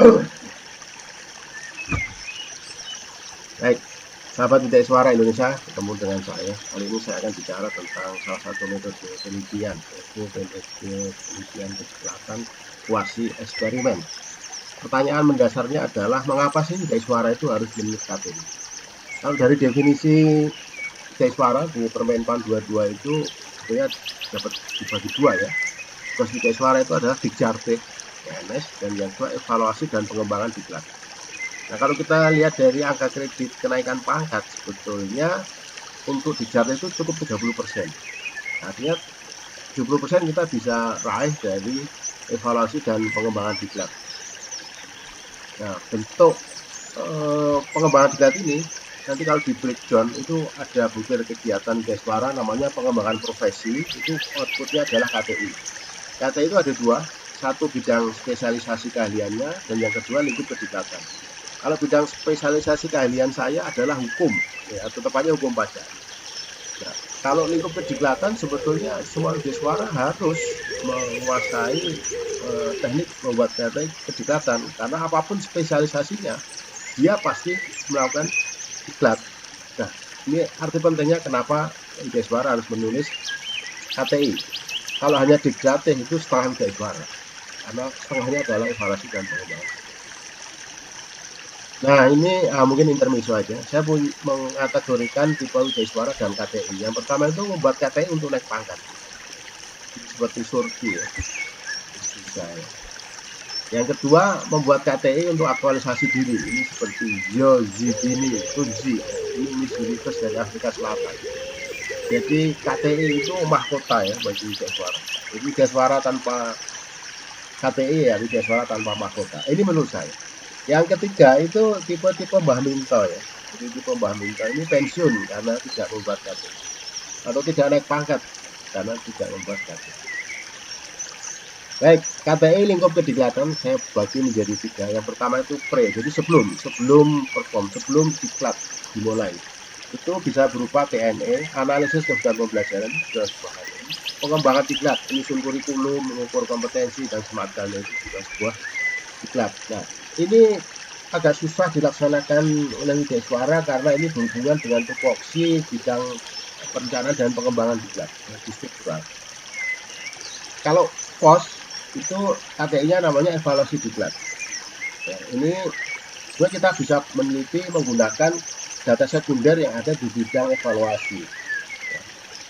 Baik, sahabat Bidik Suara Indonesia, ketemu dengan saya. Kali ini saya akan bicara tentang salah satu metode penelitian, yaitu metode penelitian kecelakaan kuasi eksperimen. Pertanyaan mendasarnya adalah mengapa sih Bidik Suara itu harus memilih KTI? Kalau dari definisi Bidik Suara di Permenpan 22 itu sebenarnya dapat dibagi dua ya. Tugas Bidik Suara itu adalah Dikjardek, PNS, dan yang kedua evaluasi dan pengembangan diklat. Nah, kalau kita lihat dari angka kredit kenaikan pangkat, sebetulnya untuk Dikjardek itu cukup 30%. Artinya 70% kita bisa raih dari evaluasi dan pengembangan diklat. Nah, bentuk pengembangan diklat ini nanti kalau di breakdown itu ada butir kegiatan Deswara namanya pengembangan profesi, itu outputnya adalah KTI. KTI itu ada dua, satu bidang spesialisasi keahliannya dan yang kedua lingkup kedekatan. Kalau bidang spesialisasi keahlian saya adalah hukum, ya, tetapnya hukum pajak. Nah, kalau lingkup kedikdikatan sebetulnya semua Deswara harus menguasai teknik membuat KTI kedikdikatan, karena apapun spesialisasinya dia pasti melakukan diklat. Nah, ini arti pentingnya kenapa Deswara harus menulis KTI. Kalau hanya diklatih itu setengah Deswara, karena setengahnya adalah evaluasi dan pengembangan. Nah, ini mungkin intermezzo aja. Saya pun mengategorikan tipe Deswara dan KTI. Yang pertama itu membuat KTI untuk naik pangkat, seperti surti ya. Yang kedua, membuat KTI untuk aktualisasi diri. Ini seperti Yozidini Tunji, ini Miss Universe dari Afrika Selatan. Jadi KTI itu mahkota ya bagi Deswara. Jadi Deswara tanpa KTI ya, Deswara tanpa mahkota. Ini menurut saya. Yang ketiga itu tipe-tipe Mbah Minto ya. Jadi tipe Mbah Minto ini pensiun karena tidak membuat KTI. Atau tidak naik pangkat karena tidak membuat KTI. Baik, KTI lingkup kedikdikatan saya bagi menjadi tiga. Yang pertama itu pre, jadi sebelum perform, sebelum diklat dimulai. Itu bisa berupa TNE, analisis kebutuhan pembelajaran, pengembangan diklat, menyusun kurikulum, mengukur kompetensi, dan semacamnya itu juga sebuah diklat. Nah, ini agak susah dilaksanakan oleh Deswara karena ini berhubungan dengan tupoksi bidang perencanaan dan pengembangan diklat, struktural. Kalau POS itu KTI-nya namanya evaluasi diklat. Ya, ini kita bisa meneliti menggunakan data sekunder yang ada di bidang evaluasi. Ya.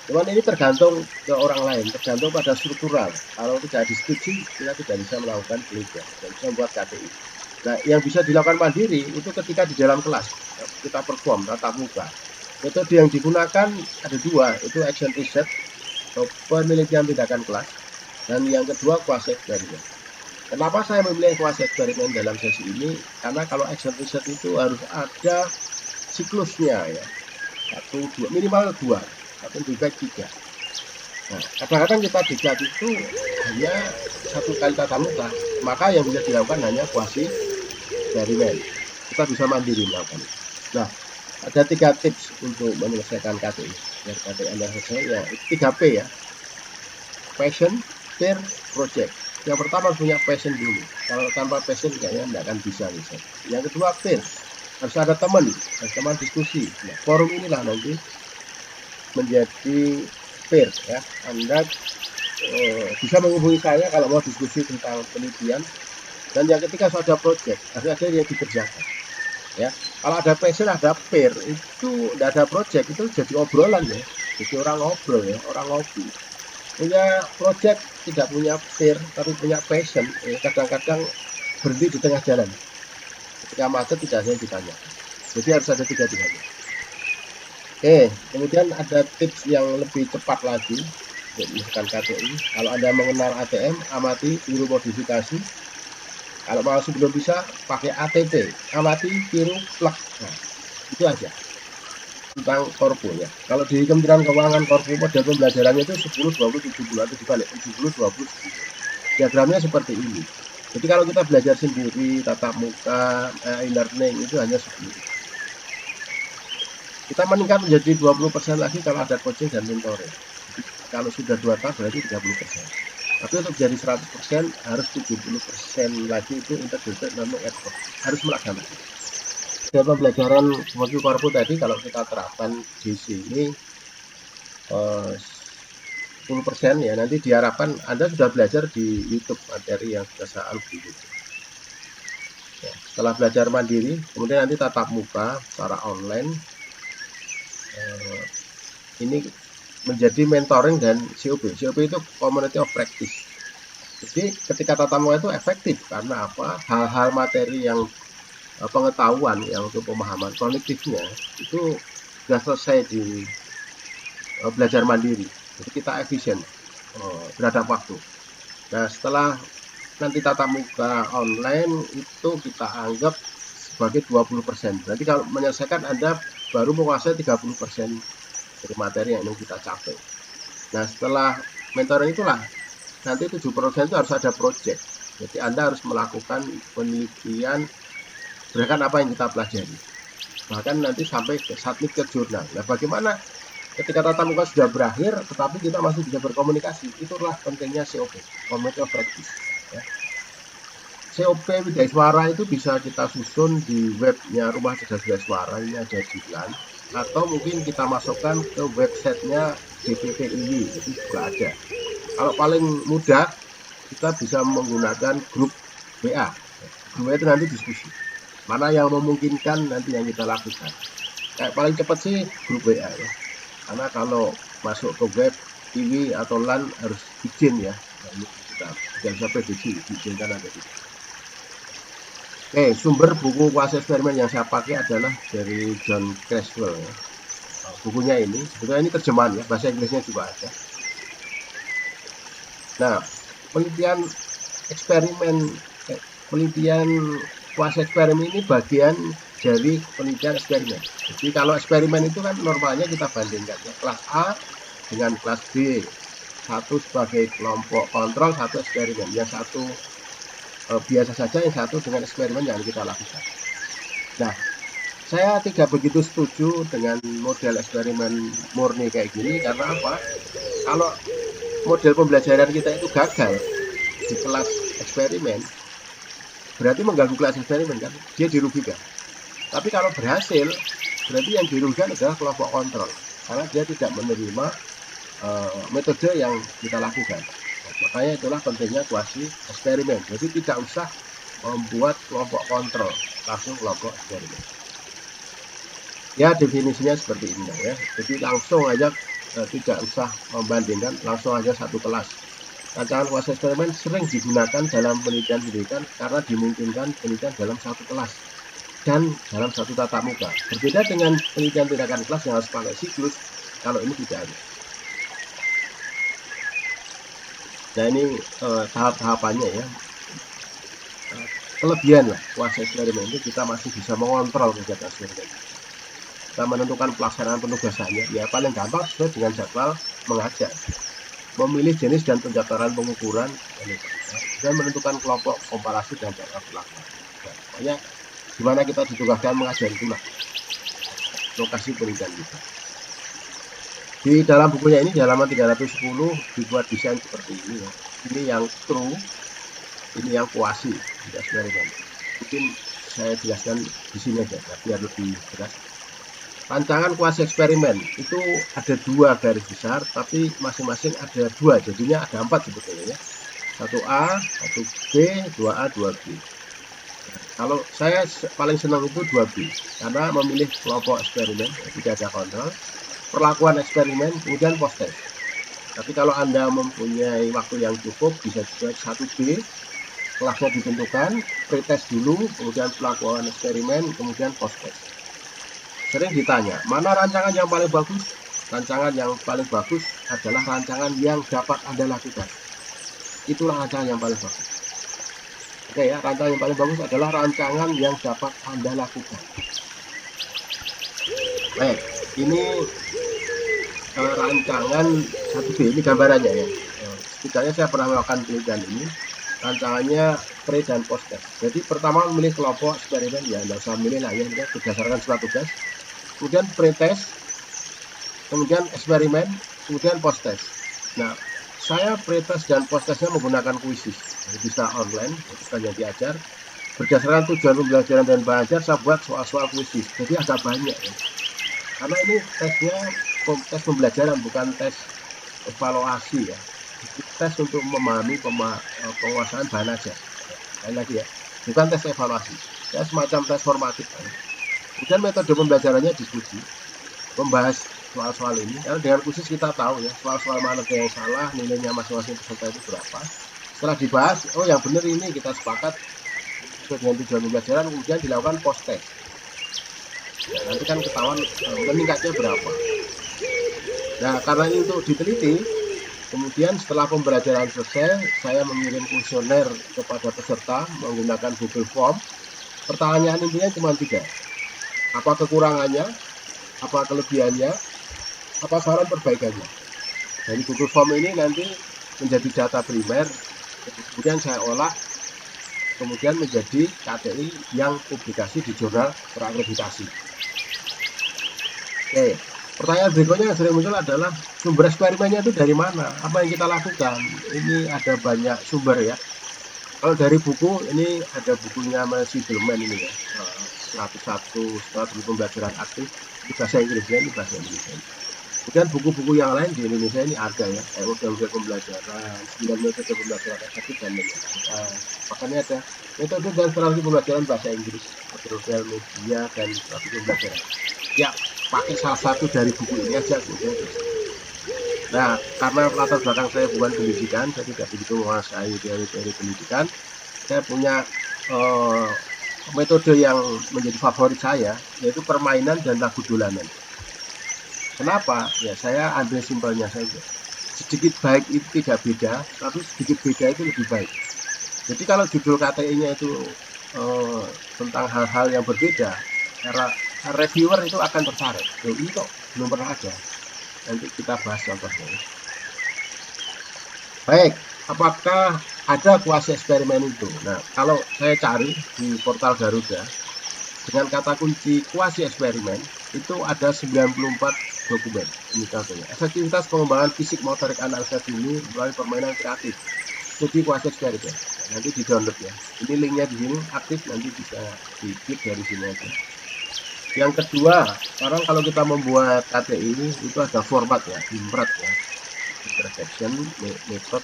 Cuman ini tergantung ke orang lain, tergantung pada struktural. Kalau tidak disetujui, kita tidak bisa melakukan penelitian, tidak bisa membuat KTI. Nah, yang bisa dilakukan mandiri itu ketika di dalam kelas kita perform tatap muka. Metode yang digunakan ada dua, itu action research atau penelitian tindakan kelas, dan yang kedua kuasi eksperimen. Kenapa saya memilih kuasi eksperimen dalam sesi ini? Karena kalau action research itu harus ada siklusnya ya, minimal dua, atau lebih baik tiga. Nah, kadang-kadang kita diklat itu hanya satu kali tatap muka, maka yang bisa dilakukan hanya kuasi eksperimen. Kita bisa mandiri melakukan. Nah, ada 3 tips untuk menyelesaikan KTI. Biar KTI Anda selesai ya, 3P ya. Passion, peer, project. Yang pertama punya passion dulu. Kalau tanpa passion kayaknya tidak akan bisa. Yang kedua peer, harus ada teman, diskusi. Nah, forum inilah nanti menjadi peer ya. Anda bisa menghubungi saya kalau mau diskusi tentang penelitian. Dan yang ketiga ada project, harus ada yang dikerjakan. Ya, kalau ada passion, ada peer, itu tidak ada project, itu jadi obrolan ya. Jadi orang ngobrol ya, orang ngopi. Punya project tidak punya peer tapi punya passion, kadang-kadang berhenti di tengah jalan. Ketika macet tidak ada yang ditanya. Jadi harus ada tiga-tiganya. Oke, kemudian ada tips yang lebih cepat lagi untuk misalkan KTI. Kalau Anda mengenal ATM, amati, tiru modifikasi. Kalau masih belum bisa, pakai ATP, amati, tiru, plug. Nah, itu aja tentang korpo ya. Kalau di Kementerian Keuangan korpo model pembelajarannya itu 10, 20, 70 atau dibalik 70, 20, 10. Diagramnya seperti ini. Jadi kalau kita belajar sendiri, tatap muka, e-learning itu hanya 10. Kita meningkat menjadi 20% lagi kalau ada coaching dan mentoring. Jadi, kalau sudah 2 tahun berarti 30%. Tapi untuk jadi 100% harus 70% lagi itu integrated learning approach, harus melaksanakan. Dan pembelajaran seperti korpu tadi kalau kita terapkan di sini 10% ya, nanti diharapkan Anda sudah belajar di YouTube materi yang sudah saya upload di YouTube. Ya, setelah belajar mandiri, kemudian nanti tatap muka secara online. Ini menjadi mentoring dan COP. COP itu Community of Practice. Jadi ketika tatap muka itu efektif karena apa? Hal-hal materi yang pengetahuan yang untuk pemahaman kognitifnya itu sudah selesai di belajar mandiri. Jadi kita efisien terhadap waktu. Nah, setelah nanti tatap muka online itu kita anggap sebagai 20%. Berarti kalau menyelesaikan Anda baru menguasai 30% dari materi yang ingin kita capai. Nah, setelah mentoring itulah nanti 7% itu harus ada project. Jadi Anda harus melakukan penelitian berdasarkan apa yang kita pelajari. Bahkan nanti sampai ke submit ke jurnal. Nah, bagaimana ketika tatap muka sudah berakhir, tetapi kita masih bisa berkomunikasi? Itulah pentingnya COP, Community of Practice. Ya. COP Widya Suara itu bisa kita susun di webnya Rumah Cerdas Widya Suara, ini ada di LAN, atau mungkin kita masukkan ke websitenya DPPIW, itu juga ada. Kalau paling mudah, kita bisa menggunakan grup WA. Grup WA itu nanti diskusi. Mana yang memungkinkan nanti yang kita lakukan. Kayak paling cepat sih grup WA ya. Karena kalau masuk ke web TV atau LAN harus izin ya. Nah, ini kita tidak bisa prediksi diizinkan atau tidak. Oke, sumber buku kuasa eksperimen yang saya pakai adalah dari John Creswell ya. Bukunya ini, sebetulnya ini terjemahan ya, bahasa Inggrisnya juga ada. Nah, penelitian kuasa eksperimen ini bagian dari penelitian eksperimen. Jadi kalau eksperimen itu kan normalnya kita bandingkan ya, kelas A dengan kelas B, satu sebagai kelompok kontrol, satu eksperimen, yang satu biasa saja, yang satu dengan eksperimen yang kita lakukan. Nah, saya tidak begitu setuju dengan model eksperimen murni kayak gini karena apa? Kalau model pembelajaran kita itu gagal di kelas eksperimen, berarti mengganggu kelas eksperimen kan, dia dirugikan. Tapi kalau berhasil, berarti yang dirugikan adalah kelompok kontrol karena dia tidak menerima metode yang kita lakukan. Makanya itulah pentingnya kuasi eksperimen. Jadi tidak usah membuat kelompok kontrol, langsung kelompok eksperimen. Ya definisinya seperti ini ya. Jadi langsung aja tidak usah membandingkan, langsung aja satu kelas. Rancangan kuasa eksperimen sering digunakan dalam penelitian pendidikan karena dimungkinkan penelitian dalam satu kelas dan dalam satu tatap muka. Berbeda dengan penelitian tindakan kelas yang harus pakai siklus, kalau ini tidak ada. Nah ini tahap-tahapannya ya. Kelebihan lah kuasa eksperimen itu kita masih bisa mengontrol kegiatan eksperimen. Kita menentukan pelaksanaan penugasannya, ya paling gampang sesuai dengan jadwal mengajar. Memilih jenis dan pendaftaran pengukuran, dan menentukan kelompok komparasi dan jadwal pelaksanaan. Nah, pokoknya gimana kita ditugaskan mengajar itulah lokasi penelitian kita. Di dalam bukunya ini di halaman 310 dibuat desain seperti ini ya. Ini yang true, ini yang kuasi eksperimen. Mungkin saya jelaskan di sini aja biar lebih jelas. Rancangan kuasa eksperimen itu ada dua garis besar, tapi masing-masing ada dua, jadinya ada 4 sebetulnya ya. 1A, 1B, 2A, 2B. Kalau saya paling senang itu 2B, karena memilih kelompok eksperimen, tidak ada kontrol, perlakuan eksperimen, kemudian post test. Tapi kalau Anda mempunyai waktu yang cukup, bisa juga 1B, kelasnya ditentukan, pretest dulu, kemudian perlakuan eksperimen, kemudian post test. Sering ditanya, mana rancangan yang paling bagus? Rancangan yang paling bagus adalah rancangan yang dapat Anda lakukan. Itulah rancangan yang paling bagus. Oke ya, rancangan yang paling bagus adalah rancangan yang dapat Anda lakukan. Baik, ini rancangan 1B, ini gambarannya ya. Setidaknya saya pernah melakukan penelitian ini. Rancangannya pre dan post test. Jadi pertama memilih kelompok eksperimen ya, Anda usah memilih lah ya, berdasarkan surat tugas. Kemudian pre-test, kemudian eksperimen, kemudian post-test. Nah, saya pretest dan post-testnya menggunakan kuisis, bisa online, kita yang diajar. Berdasarkan tujuan pembelajaran dan belajar, saya buat soal-soal kuisis, jadi agak banyak ya. Karena ini tesnya tes pembelajaran, bukan tes evaluasi ya. Tes untuk memahami penguasaan bahan ajar. Sekali lagi ya, bukan tes evaluasi. Ya semacam tes formatif. Kemudian metode pembelajarannya diskusi, membahas soal-soal ini. Karena dengan khusus kita tahu ya, soal-soal mana yang salah, nilainya masing-masing peserta itu berapa. Setelah dibahas, oh yang benar ini kita sepakat sesuai dengan tujuan pembelajaran, kemudian dilakukan post test. Ya, nanti kan ketahuan meningkatnya berapa. Nah, karena ini untuk diteliti, kemudian setelah pembelajaran selesai, saya mengirim kuesioner kepada peserta menggunakan Google Form. Pertanyaan intinya cuma 3. Apa kekurangannya, apa kelebihannya, apa saran perbaikannya. Dari Google Form ini nanti menjadi data primer, kemudian saya olah, kemudian menjadi KTI yang publikasi di jurnal terakreditasi. Oke, pertanyaan berikutnya yang sering muncul adalah sumber eksperimennya itu dari mana? Apa yang kita lakukan? Ini ada banyak sumber ya. Kalau dari buku, ini ada bukunya Siegelman ini ya, 101 strategi pembelajaran aktif, di bahasa Inggrisnya, ini bahasa Indonesia. Kemudian buku-buku yang lain di Indonesia ini ada ya, kayak model-model pembelajaran, 9 metode pembelajaran efektif dan lain-lain. Makanya ada metode dan strategi pembelajaran bahasa Inggris, model media dan strategi pembelajaran. Ya, pakai salah satu dari buku ini aja kemudian. Nah, karena latar belakang saya bukan pendidikan, saya tidak begitu menguasai teori-teori pendidikan. Saya punya metode yang menjadi favorit saya, yaitu permainan dan lagu dolanan. Kenapa? Ya saya ambil simpelnya saja. Sedikit baik itu tidak beda, tapi sedikit beda itu lebih baik. Jadi kalau judul KTI-nya itu tentang hal-hal yang berbeda, karena reviewer itu akan tertarik. Ini kok belum pernah ada. Nanti kita bahas contohnya. Baik, apakah ada kuasi eksperimen itu? Nah, kalau saya cari di portal Garuda, dengan kata kunci kuasi eksperimen, itu ada 94 dokumen. Ini contohnya. Efektivitas pengembangan fisik motorik anak usia dini melalui permainan kreatif. Jadi kuasi eksperimen. Nah, nanti di-download ya. Ini linknya di sini aktif, nanti bisa di-klik dari sini aja. Yang kedua, sekarang kalau kita membuat KTI itu ada format ya, IMPRAT ya. Intersection, method,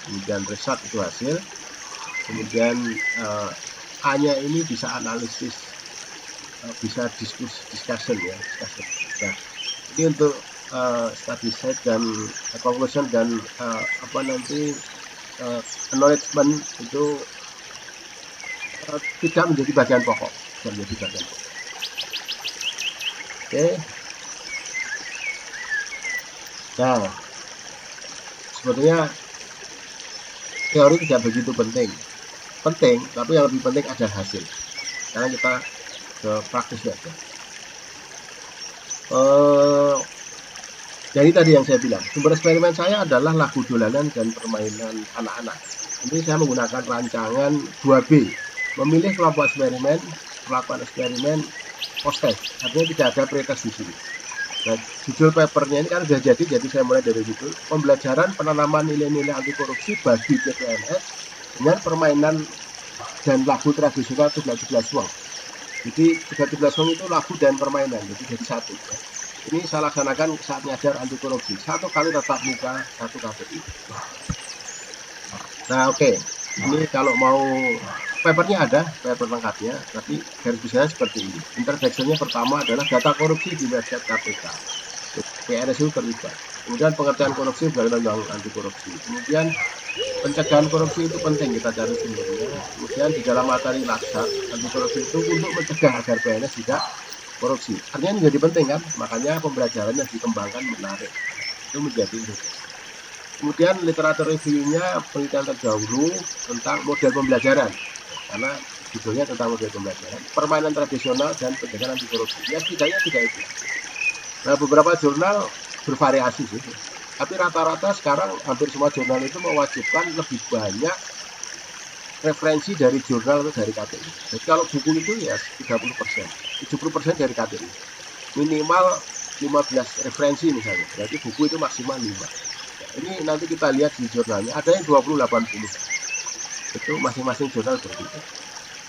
kemudian result itu hasil, kemudian A-nya ini bisa analisis, bisa discussion ya, discussion. Nah, ini untuk study set dan conclusion dan acknowledgement itu tidak menjadi bagian pokok, Oke. Nah, sebetulnya teori tidak begitu penting, tapi yang lebih penting ada hasil. Sekarang kita ke praktisnya aja. Jadi tadi yang saya bilang, sumber eksperimen saya adalah lagu dolanan dan permainan anak-anak. Ini saya menggunakan rancangan 2B, memilih kelompok eksperimen, melakukan eksperimen, post-test. Artinya tidak ada pretest di sini. Nah, judul papernya ini kan sudah jadi saya mulai dari judul pembelajaran penanaman nilai-nilai anti korupsi bagi CPNS dengan permainan dan lagu tradisional 17 wong. Jadi 17 wong itu lagu dan permainan, jadi satu. Ini saya laksanakan saat ngajar anti korupsi. 1 kali tatap muka, 1 KTI. Nah, oke. Ini kalau mau papernya ada, paper lengkapnya, tapi garis besarnya seperti ini. Intersection-nya pertama adalah data korupsi di website KPK. PNSU terlibat. Kemudian pengertian korupsi bagaimana undang anti korupsi. Kemudian pencegahan korupsi itu penting, kita cari sumbernya. Kemudian di dalam materi laksat anti korupsi itu untuk mencegah agar PNS tidak korupsi. Artinya menjadi penting kan, makanya pembelajarannya dikembangkan menarik. Itu menjadi kemudian literatur review-nya penelitian terdahulu tentang model pembelajaran, karena judulnya tentang model pembelajaran, permainan tradisional dan pencegahan anti korupsi. Ya setidaknya 3 itu. Nah, beberapa jurnal bervariasi sih, tapi rata-rata sekarang hampir semua jurnal itu mewajibkan lebih banyak referensi dari jurnal atau dari KTI. Jadi kalau buku itu ya 30%, 70% dari KTI. Minimal 15 referensi misalnya, berarti buku itu maksimal 5. Ini nanti kita lihat di jurnalnya, ada yang 20-80. Itu masing-masing jurnal berbeda.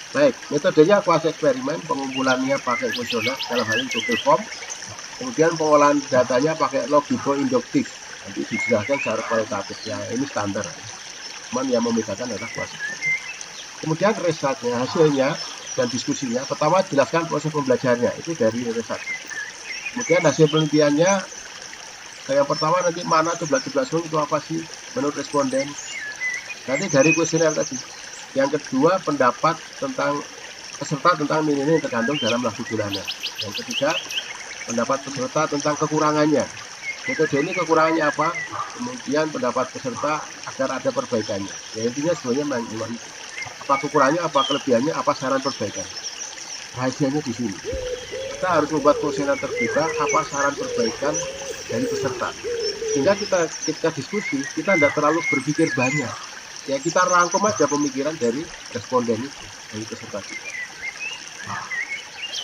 Baik, metodenya kuasi eksperimen, pengumpulannya pakai kuesioner, dalam hal ini Google Form. Kemudian pengolahan datanya pakai logico induktif. Nanti dijelaskan secara kualitatif, ya ini standar. Cuman yang membedakan adalah kuasi eksperimen. Kemudian resultnya, hasilnya, dan diskusinya. Pertama, jelaskan proses pembelajarannya, itu dari result. Kemudian hasil penelitiannya, yang pertama nanti mana coba itu apa sih menurut responden. Nanti dari kuesioner tadi. Yang kedua, pendapat tentang peserta tentang nilai-nilai yang tergantung dalam lagu bulanan. Yang ketiga, pendapat peserta tentang kekurangannya. Metode ini kekurangannya apa? Kemudian pendapat peserta agar ada perbaikannya. Ya intinya sebenarnya apa kekurangannya, apa kelebihannya, apa saran perbaikan. Rahasianya di sini. Kita harus membuat kuesioner terbuka, apa saran perbaikan dari peserta. Sehingga kita diskusi, kita tidak terlalu berpikir banyak. Ya kita rangkum aja pemikiran dari responden itu, dari peserta kita.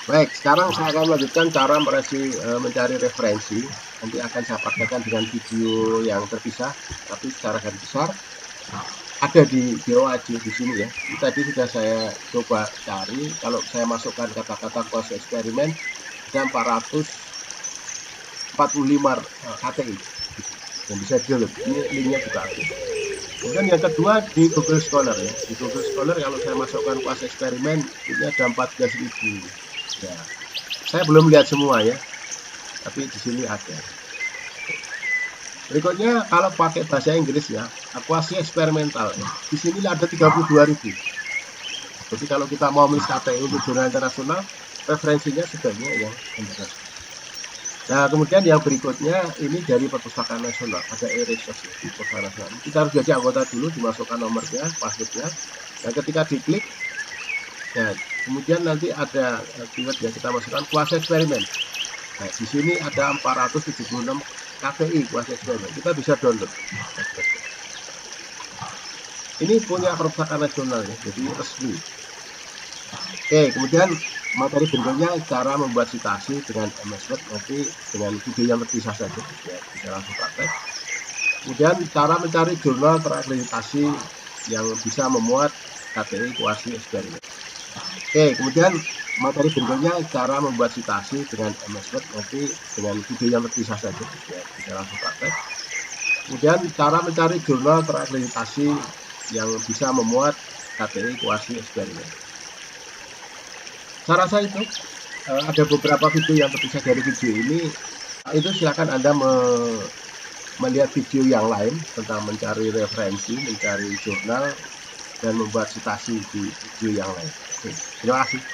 Baik, sekarang saya akan melanjutkan cara mencari referensi. Nanti akan saya praktekkan dengan video yang terpisah, tapi secara garis besar ada di BOAJ di sini ya. Ini tadi sudah saya coba cari. Kalau saya masukkan kata-kata kuasi eksperimen, ada 445 KTI yang bisa download. Ini linknya juga ada. Kemudian yang kedua di Google Scholar ya. Di Google Scholar kalau saya masukkan kuasi eksperimen ini ada 14.000. Ya, saya belum lihat semua ya, tapi di sini ada. Berikutnya kalau pakai bahasa Inggris ya, kuasi eksperimental. Ya. Di sini ada 32.000. Jadi kalau kita mau menulis KTI untuk jurnal internasional, referensinya sebaiknya yang internasional. Nah, kemudian yang berikutnya ini dari Perpustakaan Nasional, ada e-resource di Perpustakaan Nasional. Kita harus jadi anggota dulu, dimasukkan nomornya, passwordnya. Dan ketika diklik, nah, kemudian nanti ada keyword yang kita masukkan kuasi eksperimen. Nah, di sini ada 476 KTI kuasi eksperimen. Kita bisa download. Ini punya Perpustakaan Nasional ya, jadi resmi. Oke, kemudian materi berikutnya cara membuat citasi dengan MS Word, nanti dengan video yang terpisah saja ya, bisa langsung praktek. Kemudian cara mencari jurnal terakreditasi yang bisa memuat KTI kuasi eksperimen. Oke, kemudian materi berikutnya cara membuat citasi dengan MS Word, nanti dengan video yang terpisah saja ya, bisa langsung praktek. Kemudian cara mencari jurnal terakreditasi yang bisa memuat KTI kuasi eksperimen. Saya rasa itu ada beberapa video yang terpisah dari video ini. Itu silakan Anda melihat video yang lain tentang mencari referensi, mencari jurnal, dan membuat citasi di video yang lain. Oke, terima kasih.